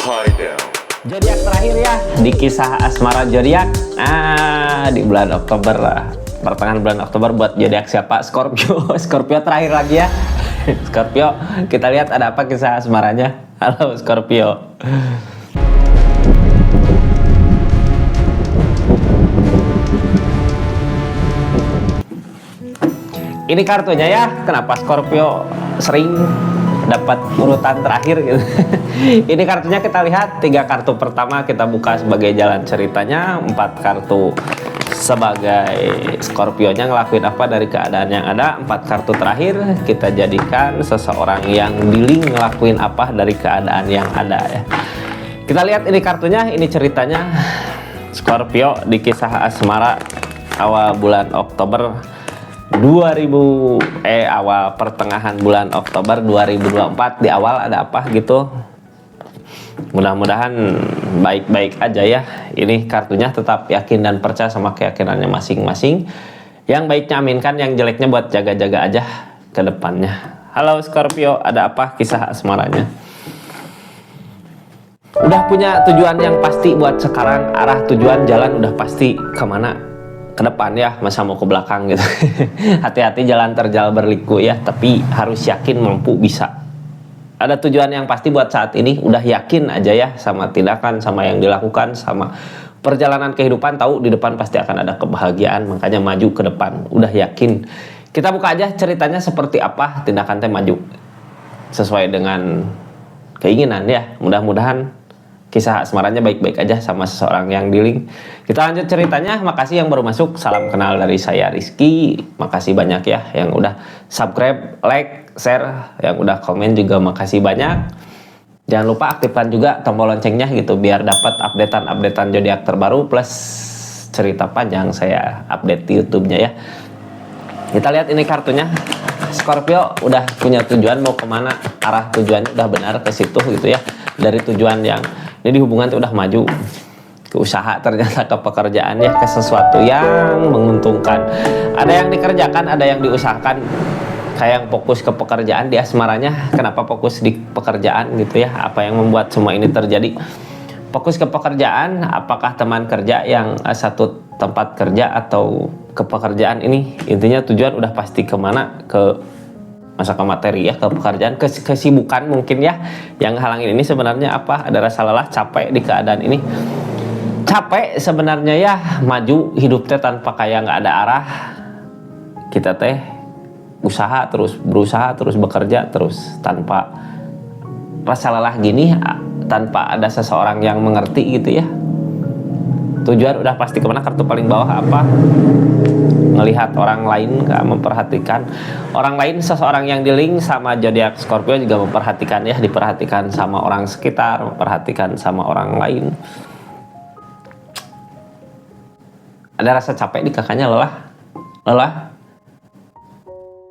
Zodiak terakhir ya di kisah asmara zodiak. Di bulan Oktober lah. Pertengahan bulan Oktober buat zodiak siapa? Scorpio. Scorpio terakhir lagi ya. Scorpio, kita lihat ada apa kisah asmaranya. Halo Scorpio. Ini kartunya ya. Kenapa Scorpio sering dapat urutan terakhir gitu. Ini kartunya kita lihat, 3 kartu pertama kita buka sebagai jalan ceritanya, 4 kartu sebagai Scorpio-nya ngelakuin apa dari keadaan yang ada, 4 kartu terakhir kita jadikan seseorang yang dealing ngelakuin apa dari keadaan yang ada ya. Kita lihat ini kartunya, ini ceritanya Scorpio di kisah asmara awal bulan Oktober awal pertengahan bulan Oktober 2024. Di awal ada apa gitu, mudah-mudahan baik-baik aja ya. Ini kartunya tetap yakin dan percaya sama keyakinannya masing-masing. Yang baiknya aminkan, yang jeleknya buat jaga-jaga aja ke depannya. Halo Scorpio, ada apa kisah asmaranya? Udah punya tujuan yang pasti buat sekarang, arah tujuan jalan udah pasti kemana ke depan ya, masa mau ke belakang gitu. Hati-hati jalan terjal berliku ya, tapi harus yakin mampu bisa. Ada tujuan yang pasti buat saat ini, udah yakin aja ya sama tindakan, sama yang dilakukan, sama perjalanan kehidupan, tahu di depan pasti akan ada kebahagiaan, makanya maju ke depan, udah yakin. Kita buka aja ceritanya seperti apa, tindakan teh maju sesuai dengan keinginan ya. Mudah-mudahan kisah asmaranya baik-baik aja sama seseorang yang dealing. Kita lanjut ceritanya. Makasih yang baru masuk, salam kenal dari saya Rizky. Makasih banyak ya yang udah subscribe, like, share, yang udah komen juga makasih banyak. Jangan lupa aktifkan juga tombol loncengnya gitu biar dapat updatean zodiak terbaru plus cerita panjang saya update di YouTube-nya ya. Kita lihat ini kartunya. Scorpio udah punya tujuan mau kemana, arah tujuannya udah benar ke situ gitu ya. Dari tujuan yang ini di hubungan tuh udah maju ke usaha, ternyata ke pekerjaan ya, ke sesuatu yang menguntungkan. Ada yang dikerjakan, ada yang diusahakan. Kayak yang fokus ke pekerjaan di asmaranya. Kenapa fokus di pekerjaan gitu ya? Apa yang membuat semua ini terjadi? Fokus ke pekerjaan, apakah teman kerja yang satu tempat kerja atau ke pekerjaan ini? Intinya tujuan udah pasti kemana, ke masa ke materi ya, ke pekerjaan, kesibukan mungkin ya. Yang halangin ini sebenarnya apa? Ada rasa lelah, capek di keadaan ini. Capek sebenarnya ya, maju hidup teh tanpa kayak nggak ada arah. Kita teh berusaha terus bekerja terus tanpa rasa lelah gini, tanpa ada seseorang yang mengerti gitu ya. Tujuan udah pasti kemana. Kartu paling bawah apa? Ngelihat orang lain, gak memperhatikan orang lain. Seseorang yang dealing sama zodiak Scorpio juga memperhatikan ya, diperhatikan sama orang sekitar, memperhatikan sama orang lain. Ada rasa capek di kakaknya, lelah.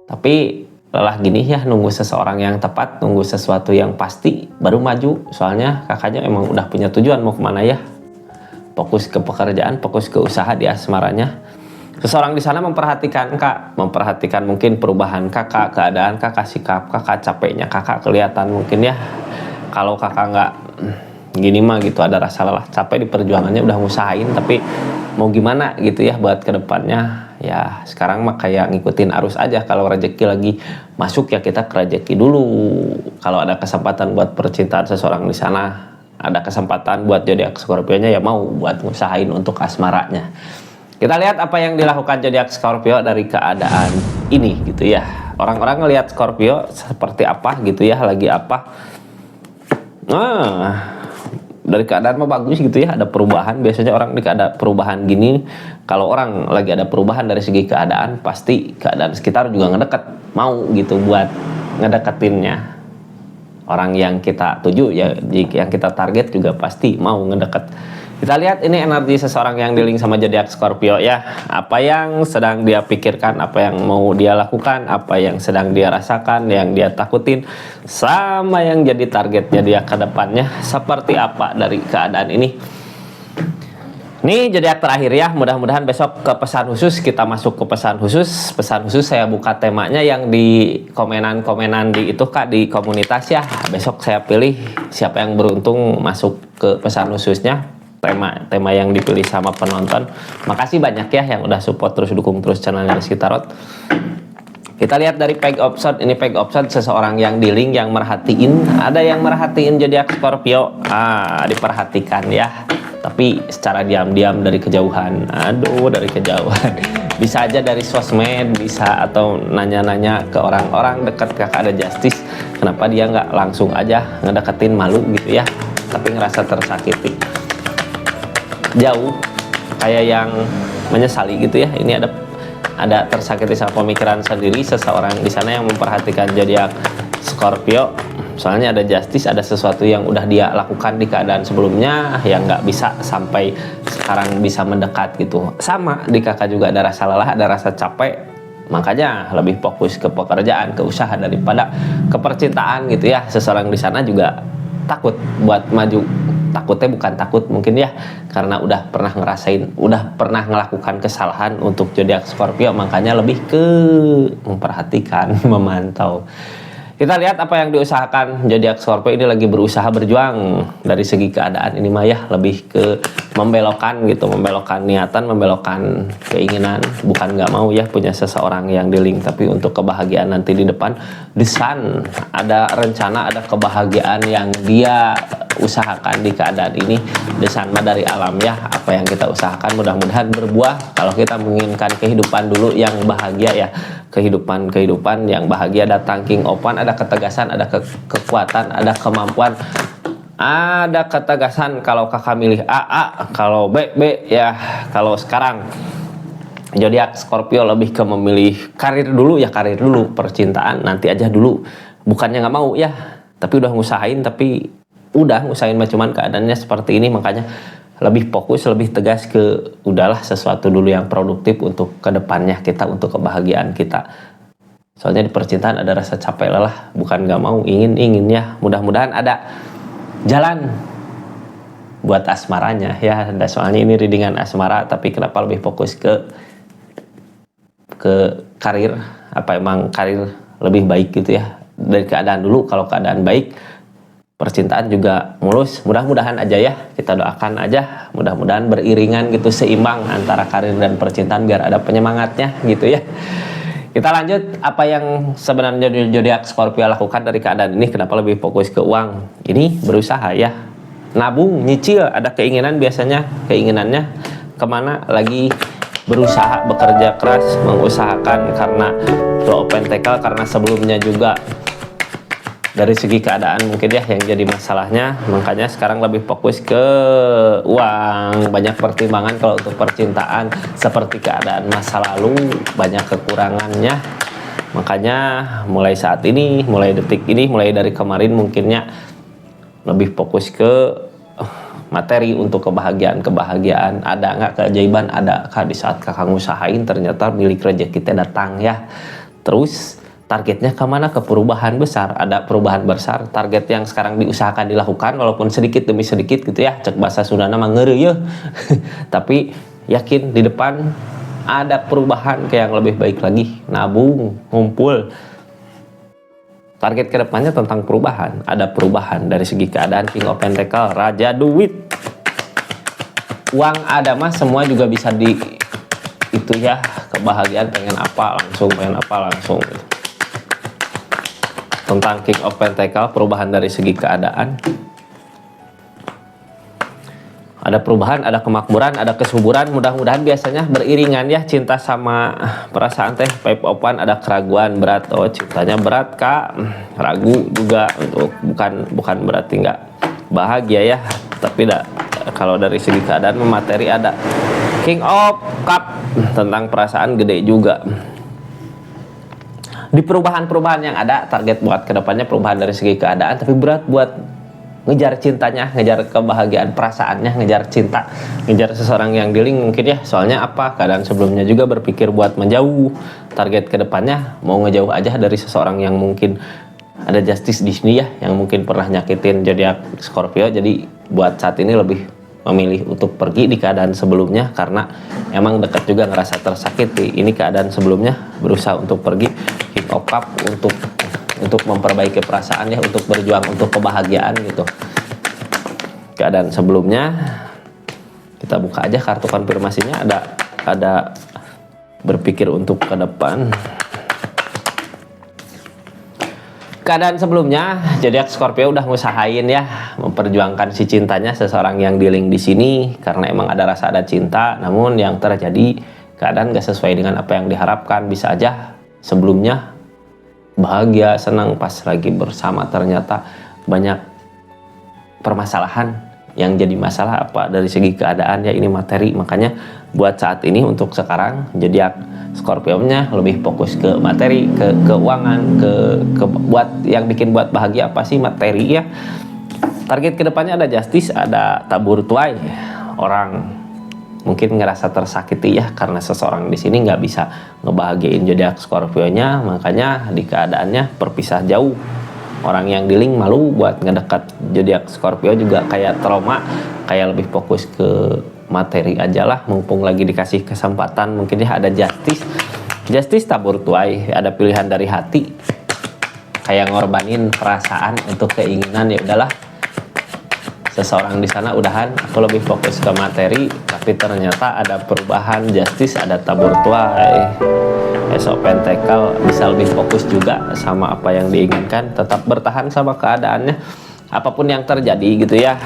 Tapi lelah gini ya, nunggu seseorang yang tepat, nunggu sesuatu yang pasti baru maju. Soalnya kakaknya emang udah punya tujuan mau kemana ya. Fokus ke pekerjaan, fokus ke usaha di asmaranya. Seseorang di sana memperhatikan kak, memperhatikan mungkin perubahan kakak, keadaan kakak, sikap kakak, capeknya kakak kelihatan mungkin ya. Kalau kakak nggak gini mah gitu, ada rasa lelah, capek di perjuangannya, udah ngusahain tapi mau gimana gitu ya buat kedepannya. Ya sekarang mah kayak ngikutin arus aja. Kalau rezeki lagi masuk ya kita ke rezeki dulu. Kalau ada kesempatan buat percintaan seseorang di sana, ada kesempatan buat zodiak Scorpio-nya ya mau buat ngusahain untuk asmaranya. Kita lihat apa yang dilakukan zodiak Scorpio dari keadaan ini gitu ya. Orang-orang ngelihat Scorpio seperti apa gitu ya, lagi apa. Dari keadaan mah bagus gitu ya, ada perubahan. Biasanya orang di keadaan perubahan gini, kalau orang lagi ada perubahan dari segi keadaan, pasti keadaan sekitar juga ngedeket, mau gitu buat ngedeketinnya. Orang yang kita tuju ya, yang kita target juga pasti mau ngedeket. Kita lihat ini energi seseorang yang dealing sama zodiak Scorpio ya. Apa yang sedang dia pikirkan, apa yang mau dia lakukan, apa yang sedang dia rasakan, yang dia takutin, sama yang jadi targetnya dia ke depannya seperti apa dari keadaan ini. Ini zodiak terakhir ya, mudah-mudahan besok ke pesan khusus, kita masuk ke pesan khusus. Pesan khusus saya buka temanya yang di komenan-komenan di itu Kak, di komunitas ya. Besok saya pilih siapa yang beruntung masuk ke pesan khususnya. Tema yang dipilih sama penonton. Makasih banyak ya yang udah support terus dukung terus channelnya Rizky Tarot. Kita lihat dari peg option, ini peg option seseorang yang di link yang merhatiin, ada yang merhatiin zodiak Scorpio. Diperhatikan ya. Tapi secara diam-diam dari kejauhan. Aduh, dari kejauhan. Bisa aja dari sosmed, bisa atau nanya-nanya ke orang-orang dekat kakak ada Justice. Kenapa dia nggak langsung aja ngedeketin, malu gitu ya. Tapi ngerasa tersakiti. Jauh, kayak yang menyesali gitu ya. Ini ada tersakiti sama pemikiran sendiri seseorang di sana yang memperhatikan zodiak Scorpio. Soalnya ada Justice, ada sesuatu yang udah dia lakukan di keadaan sebelumnya yang nggak bisa sampai sekarang bisa mendekat gitu. Sama di kakak juga ada rasa lelah, ada rasa capek, makanya lebih fokus ke pekerjaan, ke usaha daripada ke percintaan gitu ya. Seseorang di sana juga takut buat maju. Takutnya bukan takut mungkin ya, karena udah pernah ngerasain, udah pernah melakukan kesalahan untuk zodiak Scorpio, makanya lebih ke memperhatikan, memantau. Kita lihat apa yang diusahakan zodiak Scorpio ini, lagi berusaha berjuang dari segi keadaan ini mah ya, lebih ke membelokkan gitu, membelokkan niatan, membelokkan keinginan, bukan nggak mau ya punya seseorang yang di link, tapi untuk kebahagiaan nanti di depan. Desan, ada rencana, ada kebahagiaan yang dia usahakan di keadaan ini. Desan mah dari alam ya, apa yang kita usahakan mudah-mudahan berbuah. Kalau kita menginginkan kehidupan dulu yang bahagia ya, kehidupan yang bahagia, datang King Open, ada ketegasan, ada kekuatan, ada kemampuan, ada ketegasan. Kalau kakak milih A, kalau B ya. Kalau sekarang zodiak Scorpio lebih ke memilih karir dulu ya, karir dulu, percintaan nanti aja dulu. Bukannya nggak mau ya, tapi udah ngusahain, tapi udah ngusahain cuman keadaannya seperti ini, makanya lebih fokus, lebih tegas ke udahlah sesuatu dulu yang produktif untuk kedepannya kita, untuk kebahagiaan kita. Soalnya di percintaan ada rasa capek lelah, bukan nggak mau, ingin ya. Mudah-mudahan ada jalan buat asmaranya ya. Soalnya ini readingan asmara, tapi kenapa lebih fokus ke karir, apa emang karir lebih baik gitu ya dari keadaan dulu. Kalau keadaan baik, percintaan juga mulus, mudah-mudahan aja ya, kita doakan aja mudah-mudahan beriringan gitu, seimbang antara karir dan percintaan biar ada penyemangatnya gitu ya. Kita lanjut, apa yang sebenarnya zodiak Scorpio lakukan dari keadaan ini, kenapa lebih fokus ke uang. Ini berusaha ya, nabung, nyicil, ada keinginan, biasanya keinginannya kemana, lagi berusaha, bekerja keras, mengusahakan, karena Two of Pentacles, karena sebelumnya juga dari segi keadaan mungkin ya yang jadi masalahnya, makanya sekarang lebih fokus ke uang. Banyak pertimbangan kalau untuk percintaan, seperti keadaan masa lalu banyak kekurangannya, makanya mulai saat ini, mulai detik ini, mulai dari kemarin mungkinnya lebih fokus ke materi untuk kebahagiaan. Ada nggak keajaiban, ada di saat kakak ngusahain ternyata milik rezeki kita datang ya. Terus targetnya kemana? Ke perubahan besar, ada perubahan besar. Target yang sekarang diusahakan dilakukan walaupun sedikit demi sedikit gitu ya, cek bahasa Sunda nama ngeureuh tapi yakin di depan ada perubahan ke yang lebih baik lagi. Nabung, ngumpul, target kedepannya tentang perubahan. Ada perubahan dari segi keadaan. King of Pentacles, Raja Duit, uang ada mah semua juga bisa di itu ya, kebahagiaan pengen apa langsung, gitu. Tentang King of Pentacles, perubahan dari segi keadaan, ada perubahan, ada kemakmuran, ada kesuburan. Mudah-mudahan biasanya beriringan ya, cinta sama perasaan teh. Five of Wands, ada keraguan, berat. Oh, cintanya berat kak, ragu juga, untuk bukan berarti nggak bahagia ya, tapi kalau dari segi keadaan materi ada King of Cup, tentang perasaan gede juga. Di perubahan-perubahan yang ada, target buat kedepannya perubahan dari segi keadaan, tapi berat buat ngejar cintanya, ngejar kebahagiaan perasaannya, ngejar cinta, ngejar seseorang yang dealing mungkin ya. Soalnya apa, keadaan sebelumnya juga berpikir buat menjauh. Target kedepannya mau ngejauh aja dari seseorang yang mungkin ada Justice di sini ya, yang mungkin pernah nyakitin zodiak Scorpio. Jadi buat saat ini lebih memilih untuk pergi di keadaan sebelumnya karena emang dekat juga ngerasa tersakiti. Ini keadaan sebelumnya berusaha untuk pergi, King of Cup untuk memperbaiki perasaan ya, untuk berjuang untuk kebahagiaan gitu. Keadaan sebelumnya kita buka aja kartu konfirmasinya, ada berpikir untuk ke depan. Keadaan sebelumnya, zodiak Scorpio udah ngusahain ya memperjuangkan si cintanya, seseorang yang dealing di sini karena emang ada rasa, ada cinta. Namun yang terjadi keadaan gak sesuai dengan apa yang diharapkan. Bisa aja sebelumnya bahagia, senang, pas lagi bersama ternyata banyak permasalahan. Yang jadi masalah apa dari segi keadaan ya, ini materi. Makanya buat saat ini untuk sekarang zodiak Scorpio-nya lebih fokus ke materi, ke keuangan, ke buat yang bikin buat bahagia apa sih, materi ya. Target kedepannya ada justice, ada tabur tuai. Orang mungkin ngerasa tersakiti ya karena seseorang di sini nggak bisa ngebahagiain zodiak Scorpio-nya, makanya di keadaannya berpisah jauh. Orang yang dealing malu buat ngedekat zodiak Scorpio juga kayak trauma, kayak lebih fokus ke materi aja lah, mumpung lagi dikasih kesempatan. Mungkin ya ada justice tabur tuai, ada pilihan dari hati, kayak ngorbanin perasaan untuk keinginan. Ya udahlah, seseorang di sana udahan, aku lebih fokus ke materi, tapi ternyata ada perubahan. Justice, ada tabur tuai. Esok Pentacle bisa lebih fokus juga sama apa yang diinginkan, tetap bertahan sama keadaannya apapun yang terjadi gitu ya.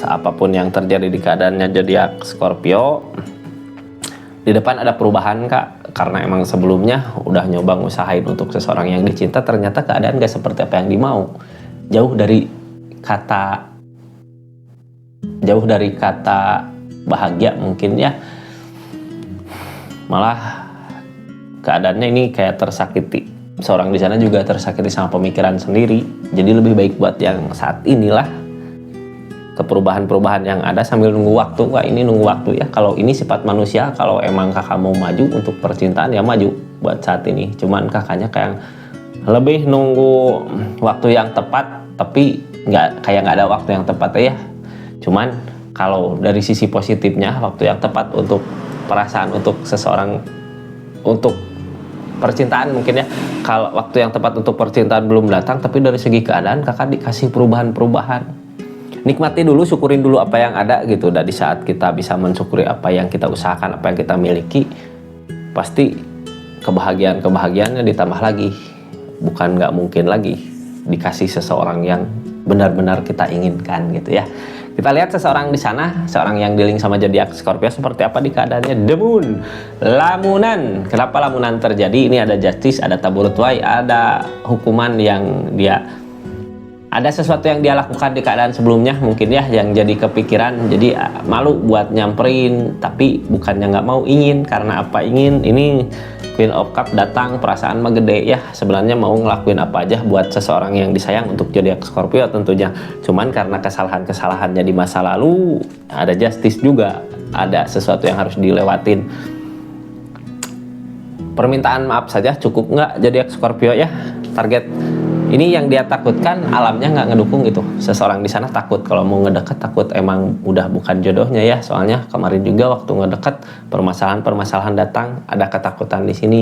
Apapun yang terjadi di keadaannya zodiak Scorpio, di depan ada perubahan Kak, karena emang sebelumnya udah nyoba ngusahain untuk seseorang yang dicinta, ternyata keadaan gak seperti apa yang dimau. Jauh dari kata bahagia mungkin ya, malah keadaannya ini kayak tersakiti. Seorang di sana juga tersakiti sama pemikiran sendiri. Jadi lebih baik buat yang saat inilah ke perubahan-perubahan yang ada sambil nunggu waktu. Wah, ini nunggu waktu ya. Kalau ini sifat manusia, kalau emang kakak mau maju untuk percintaan ya maju buat saat ini. Cuman kakaknya kayak lebih nunggu waktu yang tepat, tapi nggak ada waktu yang tepat ya. Cuman kalau dari sisi positifnya, waktu yang tepat untuk perasaan, untuk seseorang, untuk percintaan mungkin ya. Kalau waktu yang tepat untuk percintaan belum datang, tapi dari segi keadaan kakak dikasih perubahan-perubahan. Nikmati dulu, syukurin dulu apa yang ada gitu. Dan di saat kita bisa mensyukuri apa yang kita usahakan, apa yang kita miliki, pasti kebahagiaannya ditambah lagi. Bukan nggak mungkin lagi dikasih seseorang yang benar-benar kita inginkan gitu ya. Kita lihat seseorang di sana, seorang yang dealing sama zodiak Scorpio seperti apa di keadaannya. The Moon, lamunan. Kenapa lamunan terjadi? Ini ada justice, ada tabur tuai, ada hukuman yang dia, ada sesuatu yang dia lakukan di keadaan sebelumnya mungkin ya, yang jadi kepikiran, jadi malu buat nyamperin, tapi bukannya nggak mau, ingin. Karena apa ingin? Ini Queen of Cup datang, perasaan mah gede ya, sebenarnya mau ngelakuin apa aja buat seseorang yang disayang untuk zodiak Scorpio tentunya. Cuman karena kesalahan-kesalahannya di masa lalu, ada justice juga, ada sesuatu yang harus dilewatin. Permintaan maaf saja cukup nggak zodiak Scorpio ya. Target ini yang dia takutkan, alamnya nggak ngedukung gitu. Seseorang di sana takut kalau mau ngedeket, takut emang udah bukan jodohnya ya. Soalnya kemarin juga waktu ngedeket permasalahan datang, ada ketakutan di sini.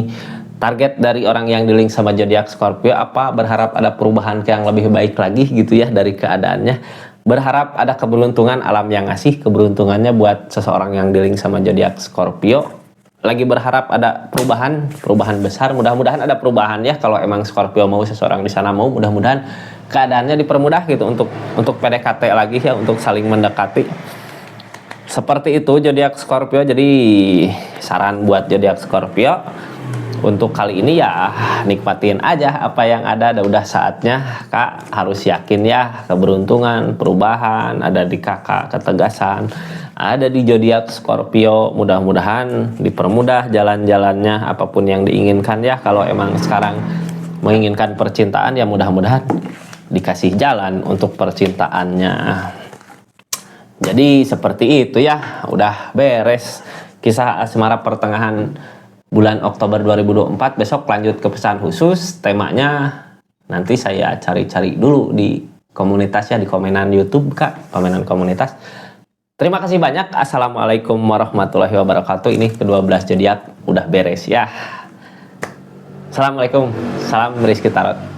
Target dari orang yang dealing sama zodiak Scorpio apa? Berharap ada perubahan yang lebih baik lagi gitu ya dari keadaannya. Berharap ada keberuntungan, alam yang ngasih keberuntungannya buat seseorang yang dealing sama zodiak Scorpio. Lagi berharap ada perubahan besar. Mudah-mudahan ada perubahan ya. Kalau emang Scorpio mau, seseorang di sana mau, mudah-mudahan keadaannya dipermudah gitu untuk PDKT lagi ya, untuk saling mendekati. Seperti itu zodiak Scorpio. Jadi saran buat zodiak Scorpio untuk kali ini ya, nikmatin aja apa yang ada. Udah saatnya Kak harus yakin ya, keberuntungan, perubahan ada di kakak, ketegasan ada di zodiak Scorpio. Mudah-mudahan dipermudah jalan-jalannya, apapun yang diinginkan ya. Kalau emang sekarang menginginkan percintaan ya, mudah-mudahan dikasih jalan untuk percintaannya. Jadi seperti itu ya, udah beres kisah asmara pertengahan bulan Oktober 2024. Besok lanjut ke pesan khusus. Temanya nanti saya cari-cari dulu di komunitasnya, di komenan YouTube Kak, komenan komunitas. Terima kasih banyak. Assalamualaikum warahmatullahi wabarakatuh. Ini ke-12 zodiak udah beres ya. Assalamualaikum. Salam Rizky Tarot.